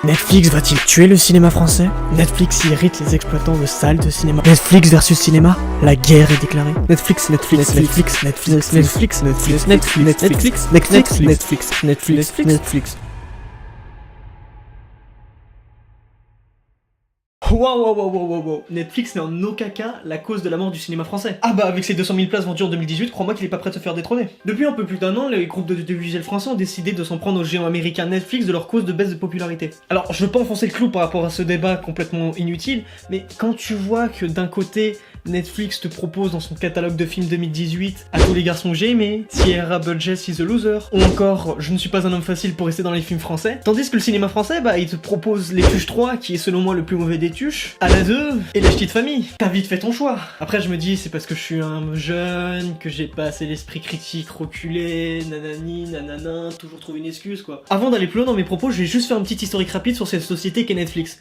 Netflix va-t-il tuer le cinéma français? Netflix irrite les exploitants de salles de cinéma. Netflix versus cinéma, la guerre est déclarée. Netflix. Wow. Netflix n'est en aucun cas la cause de la mort du cinéma français. Ah bah avec ses 200 000 places vendues en 2018, crois-moi qu'il est pas prêt de se faire détrôner. Depuis un peu plus d'un an, les groupes d'audiovisuel français ont décidé de s'en prendre aux géants américains Netflix de leur cause de baisse de popularité. Alors je veux pas enfoncer le clou par rapport à ce débat complètement inutile, mais quand tu vois que d'un côté Netflix te propose dans son catalogue de films 2018 À tous les garçons que j'ai aimé, Sierra Burgess is a Loser, ou encore Je ne suis pas un homme facile pour rester dans les films français, tandis que le cinéma français, bah il te propose Les Tuches 3, qui est selon moi le plus mauvais des Tuches, À la 2, et Les Ch'tis de famille. T'as vite fait ton choix. Après je me dis c'est parce que je suis un jeune, que j'ai pas assez l'esprit critique reculé, nanani, nanana, toujours trouver une excuse quoi. Avant d'aller plus loin dans mes propos, je vais juste faire un petit historique rapide sur cette société qu'est Netflix.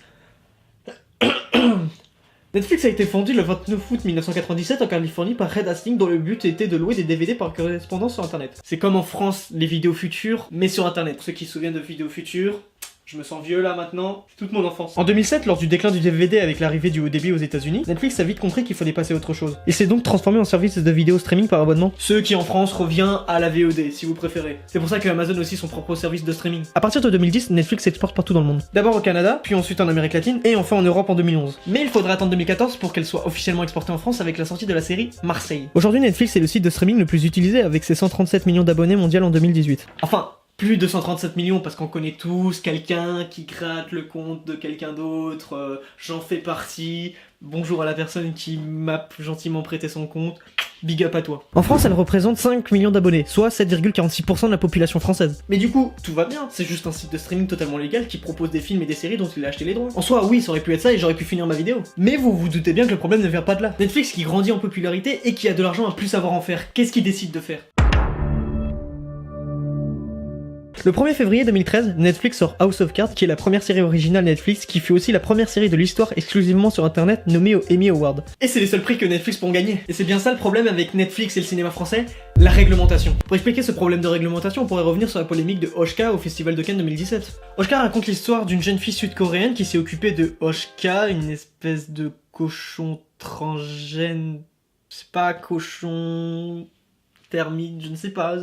Netflix a été fondé le 29 août 1997 en Californie par Red Hastings dont le but était de louer des DVD par correspondance sur internet. C'est comme en France les vidéos futures, mais sur internet. Pour ceux qui se souviennent de vidéos futures, je me sens vieux là maintenant, c'est toute mon enfance. En 2007, lors du déclin du DVD avec l'arrivée du haut débit aux États-Unis, Netflix a vite compris qu'il fallait passer à autre chose. Il s'est donc transformé en service de vidéo streaming par abonnement. Ce qui en France revient à la VOD, si vous préférez. C'est pour ça que Amazon aussi son propre service de streaming. À partir de 2010, Netflix s'exporte partout dans le monde. D'abord au Canada, puis ensuite en Amérique latine, et enfin en Europe en 2011. Mais il faudra attendre 2014 pour qu'elle soit officiellement exportée en France avec la sortie de la série Marseille. Aujourd'hui, Netflix est le site de streaming le plus utilisé avec ses 137 millions d'abonnés mondial en 2018. Enfin, plus de 137 millions parce qu'on connaît tous quelqu'un qui gratte le compte de quelqu'un d'autre, j'en fais partie, bonjour à la personne qui m'a gentiment prêté son compte, big up à toi. En France, elle représente 5 millions d'abonnés, soit 7,46% de la population française. Mais du coup, tout va bien, c'est juste un site de streaming totalement légal qui propose des films et des séries dont il a acheté les droits. En soi, oui, ça aurait pu être ça et j'aurais pu finir ma vidéo. Mais vous vous doutez bien que le problème ne vient pas de là. Netflix qui grandit en popularité et qui a de l'argent à plus savoir en faire, qu'est-ce qu'il décide de faire ? Le 1er février 2013, Netflix sort House of Cards, qui est la première série originale Netflix, qui fut aussi la première série de l'histoire exclusivement sur internet nommée aux Emmy Awards. Et c'est les seuls prix que Netflix pourront gagner. Et c'est bien ça le problème avec Netflix et le cinéma français, la réglementation. Pour expliquer ce problème de réglementation, on pourrait revenir sur la polémique de Oshka au Festival de Cannes 2017. Oshka raconte l'histoire d'une jeune fille sud-coréenne qui s'est occupée de Oshka, une espèce de cochon transgène... C'est pas cochon... termite, je ne sais pas...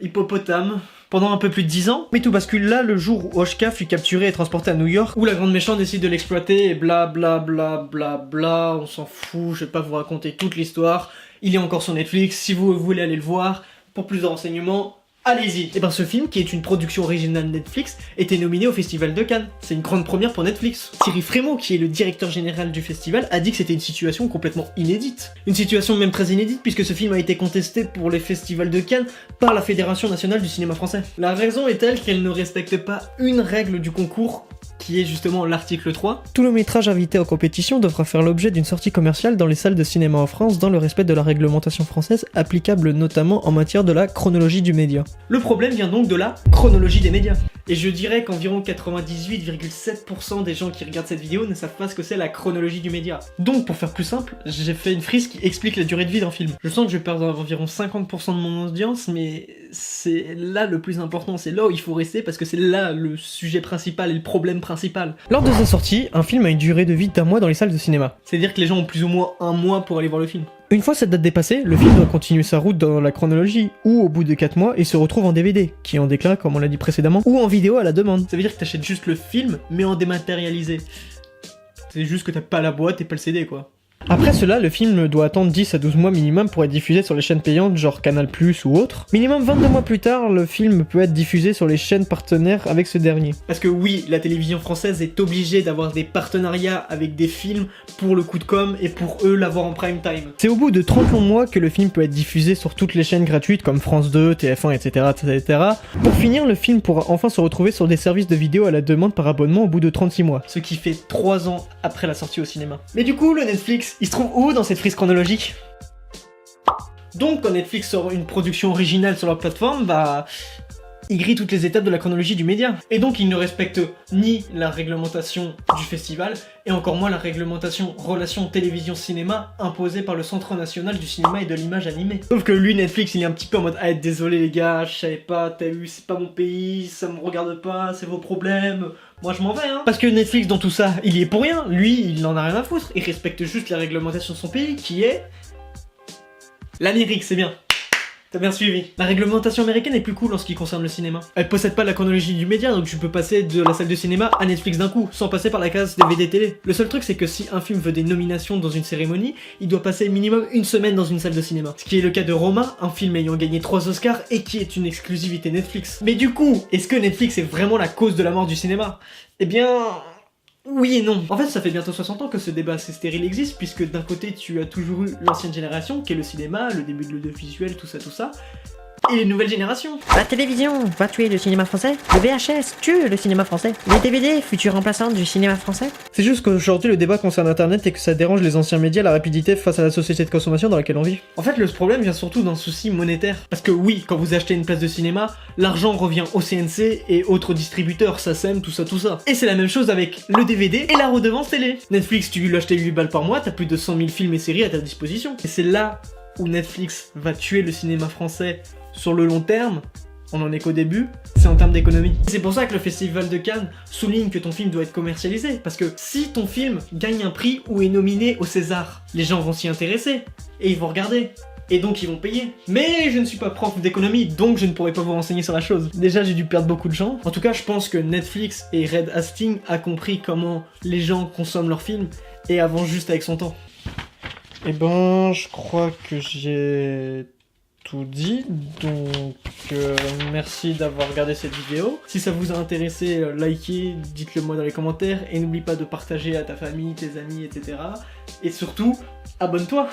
hippopotame, pendant un peu plus de 10 ans. Mais tout bascule là le jour où Oshka fut capturé et transporté à New York, où la grande méchante décide de l'exploiter et bla bla bla bla bla, on s'en fout, je vais pas vous raconter toute l'histoire, il est encore sur Netflix, si vous voulez aller le voir, pour plus de renseignements, allez-y. Et ben ce film, qui est une production originale Netflix, était nominé au Festival de Cannes. C'est une grande première pour Netflix. Thierry Frémaux, qui est le directeur général du festival, a dit que c'était une situation complètement inédite. Une situation même très inédite puisque ce film a été contesté pour les festivals de Cannes par la Fédération nationale du cinéma français. La raison est telle qu'elle ne respecte pas une règle du concours, qui est justement l'article 3. Tout le métrage invité en compétition devra faire l'objet d'une sortie commerciale dans les salles de cinéma en France dans le respect de la réglementation française applicable notamment en matière de la chronologie du média. Le problème vient donc de la chronologie des médias. Et je dirais qu'environ 98,7% des gens qui regardent cette vidéo ne savent pas ce que c'est la chronologie du média. Donc pour faire plus simple, j'ai fait une frise qui explique la durée de vie d'un film. Je sens que je vais perdre environ 50% de mon audience, mais c'est là le plus important, c'est là où il faut rester parce que c'est là le sujet principal et le problème principal. Lors de sa sortie, un film a une durée de vie d'1 mois dans les salles de cinéma. C'est-à-dire que les gens ont plus ou moins 1 mois pour aller voir le film. Une fois cette date dépassée, le film doit continuer sa route dans la chronologie, ou au bout de 4 mois, il se retrouve en DVD, qui est en déclin comme on l'a dit précédemment, ou en vidéo à la demande. Ça veut dire que t'achètes juste le film, mais en dématérialisé. C'est juste que t'as pas la boîte et pas le CD quoi. Après cela, le film doit attendre 10 à 12 mois minimum pour être diffusé sur les chaînes payantes genre Canal+ ou autre. Minimum 22 mois plus tard, le film peut être diffusé sur les chaînes partenaires avec ce dernier. Parce que oui, la télévision française est obligée d'avoir des partenariats avec des films pour le coup de com' et pour eux l'avoir en prime time. C'est au bout de 30 longs mois que le film peut être diffusé sur toutes les chaînes gratuites comme France 2, TF1, etc. Pour finir, le film pourra enfin se retrouver sur des services de vidéo à la demande par abonnement au bout de 36 mois. Ce qui fait 3 ans après la sortie au cinéma. Mais du coup, le Netflix, il se trouve où dans cette frise chronologique? Donc quand Netflix sort une production originale sur leur plateforme, bah... il grille toutes les étapes de la chronologie du média. Et donc il ne respecte ni la réglementation du festival, et encore moins la réglementation relation télévision-cinéma imposée par le Centre national du cinéma et de l'image animée. Sauf que lui, Netflix, il est un petit peu en mode « Ah, désolé les gars, je savais pas, t'as vu, c'est pas mon pays, ça me regarde pas, c'est vos problèmes, moi je m'en vais hein ». Parce que Netflix, dans tout ça, il y est pour rien, lui, il en a rien à foutre, il respecte juste la réglementation de son pays, qui est... l'Amérique, c'est bien. T'as bien suivi. La réglementation américaine est plus cool en ce qui concerne le cinéma. Elle possède pas la chronologie du média, donc tu peux passer de la salle de cinéma à Netflix d'un coup, sans passer par la case DVD télé. Le seul truc, c'est que si un film veut des nominations dans une cérémonie, il doit passer minimum une semaine dans une salle de cinéma. Ce qui est le cas de Roma, un film ayant gagné 3 Oscars et qui est une exclusivité Netflix. Mais du coup, est-ce que Netflix est vraiment la cause de la mort du cinéma? Eh bien... oui et non. En fait, ça fait bientôt 60 ans que ce débat assez stérile existe, puisque d'un côté, tu as toujours eu l'ancienne génération, qui est le cinéma, le début de l'audiovisuel, tout ça, et les nouvelles générations. La télévision va tuer le cinéma français. Le VHS tue le cinéma français. Les DVD, futur remplaçant du cinéma français. C'est juste qu'aujourd'hui, le débat concerne Internet et que ça dérange les anciens médias, la rapidité face à la société de consommation dans laquelle on vit. En fait, le problème vient surtout d'un souci monétaire. Parce que oui, quand vous achetez une place de cinéma, l'argent revient au CNC et autres distributeurs, SACEM, tout ça. Et c'est la même chose avec le DVD et la redevance télé. Netflix, tu veux l'acheter 8 balles par mois, t'as plus de 100 000 films et séries à ta disposition. Et c'est là où Netflix va tuer le cinéma français sur le long terme. On en est qu'au début, c'est en termes d'économie. C'est pour ça que le Festival de Cannes souligne que ton film doit être commercialisé, parce que si ton film gagne un prix ou est nominé au César, les gens vont s'y intéresser, et ils vont regarder, et donc ils vont payer. Mais je ne suis pas prof d'économie, donc je ne pourrais pas vous renseigner sur la chose. Déjà, j'ai dû perdre beaucoup de gens. En tout cas, je pense que Netflix et Red Hastings a compris comment les gens consomment leurs films, et avancent juste avec son temps. Eh ben, je crois que j'ai... tout dit, donc merci d'avoir regardé cette vidéo. Si ça vous a intéressé, likez, dites-le moi dans les commentaires, et n'oublie pas de partager à ta famille, tes amis, etc. Et surtout, abonne-toi.